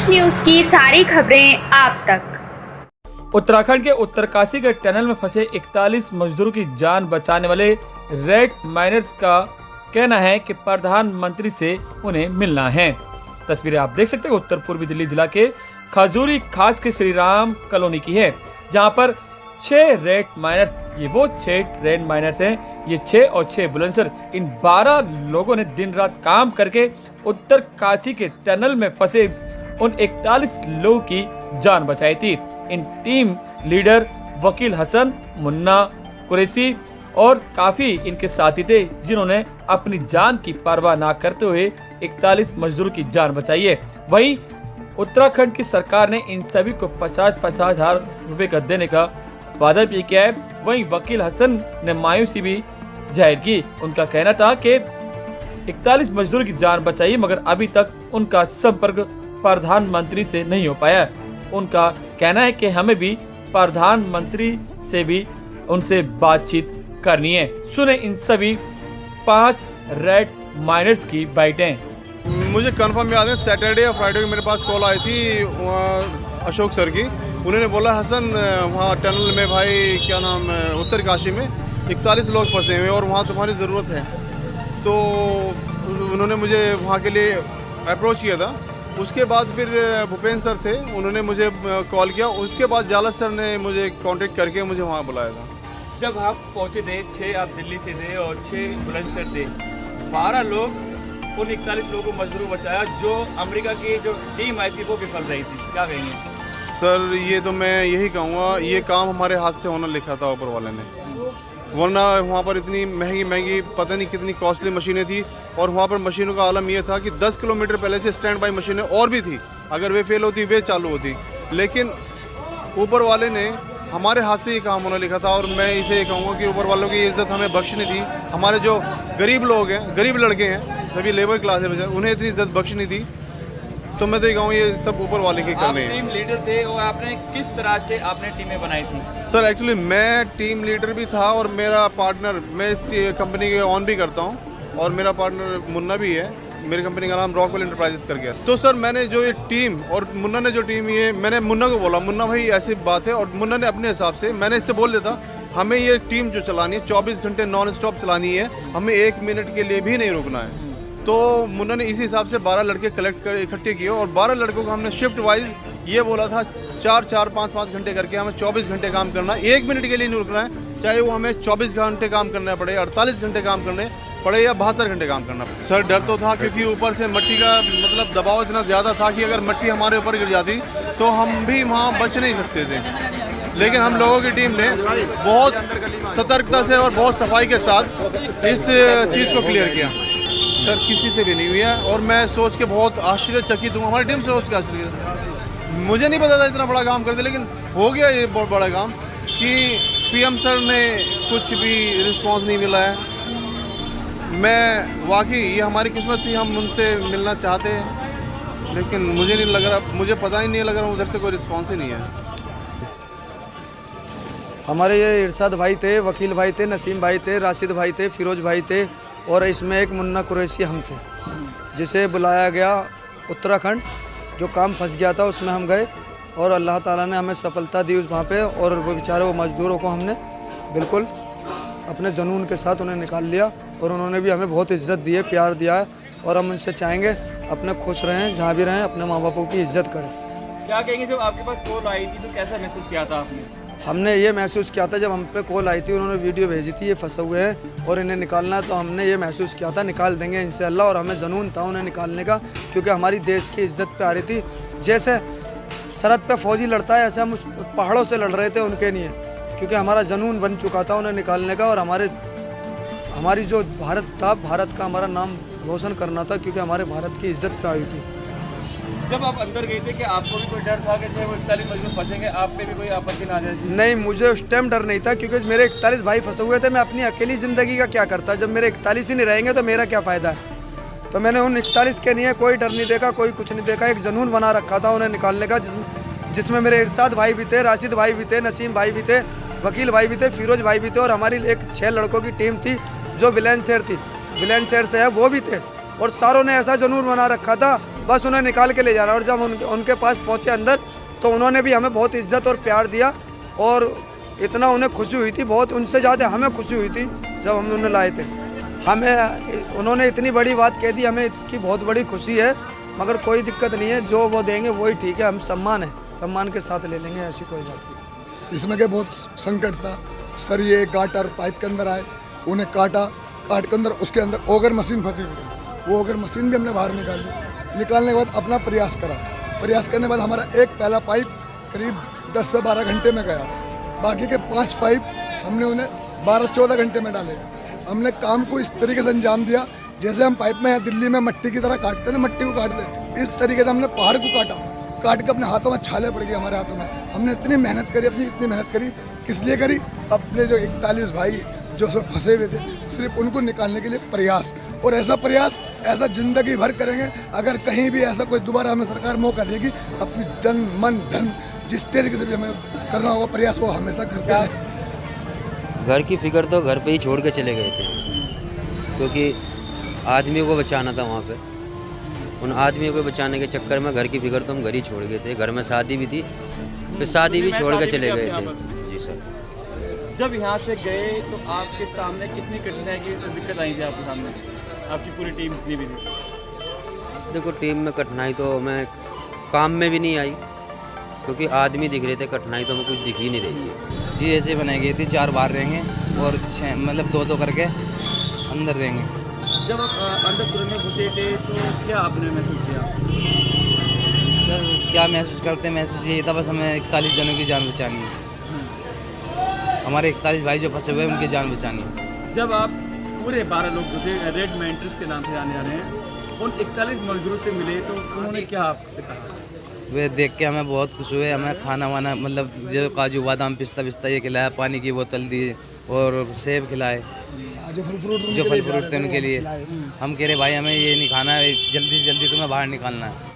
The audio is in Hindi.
देश न्यूज की सारी खबरें आप तक। उत्तराखंड के उत्तरकाशी के टनल में फंसे 41 मजदूरों की जान बचाने वाले रेड माइनर्स का कहना है कि प्रधानमंत्री से उन्हें मिलना है। तस्वीरें आप देख सकते हैं उत्तर पूर्वी दिल्ली जिला के खजूरी खास के श्री राम कॉलोनी की है, जहां पर 6 रेड माइनर्स, ये वो 6 रेड माइनर्स हैं, ये 6 और 6 बुलंदशहर, इन 12 लोगों ने दिन रात काम करके उत्तरकाशी के टनल में फंसे उन 41 लोगों की जान बचाई थी। इन टीम लीडर वकील हसन, मुन्ना कुरैशी और काफी इनके साथी थे, जिन्होंने अपनी जान की परवाह ना करते हुए 41 मजदूरों की जान बचाई है। वहीं उत्तराखंड की सरकार ने इन सभी को 50-50 हजार रुपए का देने का वादा भी किया है। वहीं वकील हसन ने मायूसी भी जाहिर की। उनका कहना था कि 41 मजदूरों की जान बचाई, मगर अभी तक उनका संपर्क प्रधानमंत्री से नहीं हो पाया। उनका कहना है कि हमें भी प्रधानमंत्री से भी उनसे बातचीत करनी है। सुने इन सभी 5 रेड माइनर्स की बाइटें। मुझे कंफर्म याद है, सैटरडे और फ्राइडे को मेरे पास कॉल आई थी अशोक सर की। उन्होंने बोला हसन वहाँ टनल में भाई क्या नाम उत्तरकाशी में 41 लोग फंसे हुए और वहाँ तुम्हारी ज़रूरत है। तो उन्होंने मुझे वहाँ के लिए अप्रोच किया था। उसके बाद फिर भूपेंद्र सर थे, उन्होंने मुझे कॉल किया। उसके बाद जाला सर ने मुझे कांटेक्ट करके मुझे वहाँ बुलाया था। जब आप पहुंचे थे, 6 आप दिल्ली से थे और 6 बुलंदशहर थे, 12 लोग उन 41 लोगों को मजदूर बचाया। जो अमेरिका की जो टीम आई थी वो विफल रही थी, क्या कहेंगे? सर ये तो मैं यही कहूँगा, ये काम हमारे हाथ से होना लिखा था ऊपर वाले ने, वरना वहाँ पर इतनी महंगी पता नहीं कितनी कॉस्टली मशीनें थी। और वहाँ पर मशीनों का आलम ये था कि 10 किलोमीटर पहले से स्टैंड बाई मशीनें और भी थी, अगर वे फेल होती वे चालू होती। लेकिन ऊपर वाले ने हमारे हाथ से ये काम होना लिखा था। और मैं इसे ये कहूँगा कि ऊपर वालों की इज्जत हमें बख्शनी थी। हमारे जो गरीब लोग हैं, गरीब लड़के हैं, सभी लेबर क्लास है बजाय, उन्हें इतनी इज्जत बख्शनी थी। तो मैं तो ये कहूँ ये सब ऊपर वाले के करने हैं। टीम लीडर थे और आपने किस तरह से आपने टीमें बनाई थी? सर एक्चुअली मैं टीम लीडर भी था और मेरा पार्टनर, मैं इस कंपनी के ऑन भी करता हूँ और मेरा पार्टनर मुन्ना भी है। मेरी कंपनी का नाम रॉकवेल एंटरप्राइजेस करके है। तो सर मैंने जो ये टीम और मुन्ना ने जो टीम, ये मैंने मुन्ना को बोला, मुन्ना भाई ऐसी बात है, और मुन्ना ने अपने हिसाब से, मैंने इससे बोल देता हमें ये टीम जो चलानी है 24 घंटे नॉन स्टॉप चलानी है, हमें 1 मिनट के लिए भी नहीं रुकना है। तो मुन्ना ने इसी हिसाब से 12 लड़के कलेक्ट कर इकट्ठे किए और 12 लड़कों को हमने शिफ्ट वाइज ये बोला था 4-4, 5-5 घंटे करके हमें 24 घंटे काम करना है, 1 मिनट के लिए नहीं रुकना है। चाहे वो हमें 24 घंटे काम करना पड़े, 48 घंटे काम करने पड़े या 72 घंटे काम करना पड़े। सर डर तो था, क्योंकि ऊपर से मिट्टी का मतलब दबाव इतना ज़्यादा था कि अगर मिट्टी हमारे ऊपर गिर जाती तो हम भी वहाँ बच नहीं सकते थे। लेकिन हम लोगों की टीम ने बहुत सतर्कता से और बहुत सफाई के साथ इस चीज़ को क्लियर किया। सर किसी से भी नहीं हुई है और मैं सोच के बहुत आश्चर्यचकित हूँ, हमारी टीम से सोच के आश्चर्य। मुझे नहीं पता था इतना बड़ा काम करते, लेकिन हो गया ये बहुत बड़ा काम कि पीएम सर ने कुछ भी रिस्पांस नहीं मिला है। मैं वाकई ये हमारी किस्मत थी, हम उनसे मिलना चाहते हैं, लेकिन मुझे नहीं लग रहा, मुझे पता ही नहीं लग रहा उधर से कोई रिस्पांस ही नहीं है। हमारे ये इरशाद भाई थे, वकील भाई थे, नसीम भाई थे, राशिद भाई थे, फिरोज भाई थे और इसमें एक मुन्ना कुरैशी हम थे, जिसे बुलाया गया उत्तराखंड। जो काम फंस गया था उसमें हम गए और अल्लाह ताला ने हमें सफलता दी वहाँ पे। और वो बेचारे वो मजदूरों को हमने बिल्कुल अपने जुनून के साथ उन्हें निकाल लिया और उन्होंने भी हमें बहुत इज़्ज़त दी है, प्यार दिया है। और हम उनसे चाहेंगे अपने खुश रहें, जहाँ भी रहें, अपने माँ बापों की इज़्ज़त करें। क्या कहेंगे, जब आपके पास कॉल आई थी तो कैसा महसूस किया था आपने? हमने ये महसूस किया था, जब हम पे कॉल आई थी, उन्होंने वीडियो भेजी थी ये फंसे हुए हैं और इन्हें निकालना है, तो हमने ये महसूस किया था निकाल देंगे इंशाअल्लाह। और हमें जुनून था उन्हें निकालने का, क्योंकि हमारी देश की इज्जत पे आ रही थी। जैसे सरहद पे फौजी लड़ता है, ऐसे हम उस पहाड़ों से लड़ रहे थे उनके लिए, क्योंकि हमारा जुनून बन चुका था उन्हें निकालने का। और हमारी जो भारत था, भारत का हमारा नाम रोशन करना था, क्योंकि हमारे भारत की इज्जत पे आई थी। जब आप अंदर गए थे कि आपको भी कोई डर था कि वो 41 मजदूर फंसेंगे, आप पे भी कोई आपत्ति ना आ जाए? नहीं, मुझे उस टाइम डर नहीं था, क्योंकि मेरे 41 भाई फंसे हुए थे। मैं अपनी अकेली ज़िंदगी का क्या करता, जब मेरे 41 ही नहीं रहेंगे तो मेरा क्या फ़ायदा है। तो मैंने उन 41 के लिए कोई डर नहीं देखा, कोई कुछ नहीं देखा। एक जुनून बना रखा था उन्हें निकालने का, जिसमें मेरे इरशाद भाई भी थे, राशिद भाई भी थे, नसीम भाई भी थे, वकील भाई भी थे, फिरोज भाई भी थे। और हमारी एक 6 लड़कों की टीम थी जो बुलंदशहर थी, बुलंदशहर से है, वो भी थे। और सारों ने ऐसा जुनून बना रखा था बस उन्हें निकाल के ले जा रहा है। और जब उनके पास पहुँचे अंदर तो उन्होंने भी हमें बहुत इज्जत और प्यार दिया और इतना उन्हें खुशी हुई थी, बहुत उनसे ज़्यादा हमें खुशी हुई थी जब हम उन्हें लाए थे। हमें उन्होंने इतनी बड़ी बात कह दी, हमें इसकी बहुत बड़ी खुशी है, मगर कोई दिक्कत नहीं है, जो वो देंगे वही ठीक है। हम सम्मान के साथ ले लेंगे, ऐसी कोई बात नहीं। इसमें के बहुत संकट था, सरिये गाटर पाइप के अंदर आए, उन्हें काट के अंदर उसके अंदर ऑगर मशीन फंसी हुई थी, वो ऑगर मशीन भी हमने बाहर निकालने के बाद अपना प्रयास करने के बाद हमारा एक पहला पाइप करीब 10 से 12 घंटे में गया, बाकी के 5 पाइप हमने उन्हें 12-14 घंटे में डाले। हमने काम को इस तरीके से अंजाम दिया जैसे हम पाइप में दिल्ली में मट्टी की तरह काटते ना, मट्टी को काटते, इस तरीके से हमने पहाड़ को काट के अपने हाथों में छाले पड़ गए हमारे हाथों में। हमने इतनी मेहनत करी, किस लिए करी? अपने जो 41 भाई जो सब फंसे हुए थे, सिर्फ उनको निकालने के लिए प्रयास, और ऐसा प्रयास ऐसा जिंदगी भर करेंगे। अगर कहीं भी ऐसा कोई दोबारा हमें सरकार मौका देगी, अपनी तन मन धन जिस तरीके से भी हमें करना होगा प्रयास, वो हमेशा करते रहें। घर की फिक्र तो घर पे ही छोड़ के चले गए थे, क्योंकि आदमियों को बचाना था वहाँ पे। उन आदमियों को बचाने के चक्कर में घर की फिक्र तो हम घर ही छोड़ गए थे। घर में शादी भी थी, फिर शादी भी छोड़ के चले गए थे। जी सर। जब यहाँ से गए तो आपके सामने कितनी कठिनाई की दिक्कत आई थी आपके सामने, आपकी पूरी टीम जितनी भी थी? देखो, टीम में कठिनाई तो हमें काम में भी नहीं आई, क्योंकि आदमी दिख रहे थे, कठिनाई तो हमें कुछ दिख ही नहीं रही है। जी ऐसे बनाई गई थी, 4 बाहर रहेंगे और 6 मतलब 2-2 करके अंदर रहेंगे। जब आप अंदर सुरंग में घुसे थे तो क्या आपने महसूस किया? सर क्या महसूस करते हैं, महसूस यही था बस हमें 41 जनों की जान बचानी है, हमारे 41 भाई जो फंसे हुए हैं उनकी जान बचानी है। जब आप पूरे 12 लोग जो थे रेड माइंट्रीज के नाम से जाने जा रहे हैं, उन 41 मजदूरों से मिले तो उन्होंने क्या आपसे कहा? वे देख के हमें बहुत खुश हुए, हमें खाना वाना मतलब जो काजू बादाम पिस्ता ये खिलाया, पानी की बोतल दी और सेब खिलाए, जो फल फ्रूट थे उनके लिए। हम कह रहे भाई हमें ये नहीं खाना है, जल्दी से जल्दी तुम्हें बाहर निकालना है।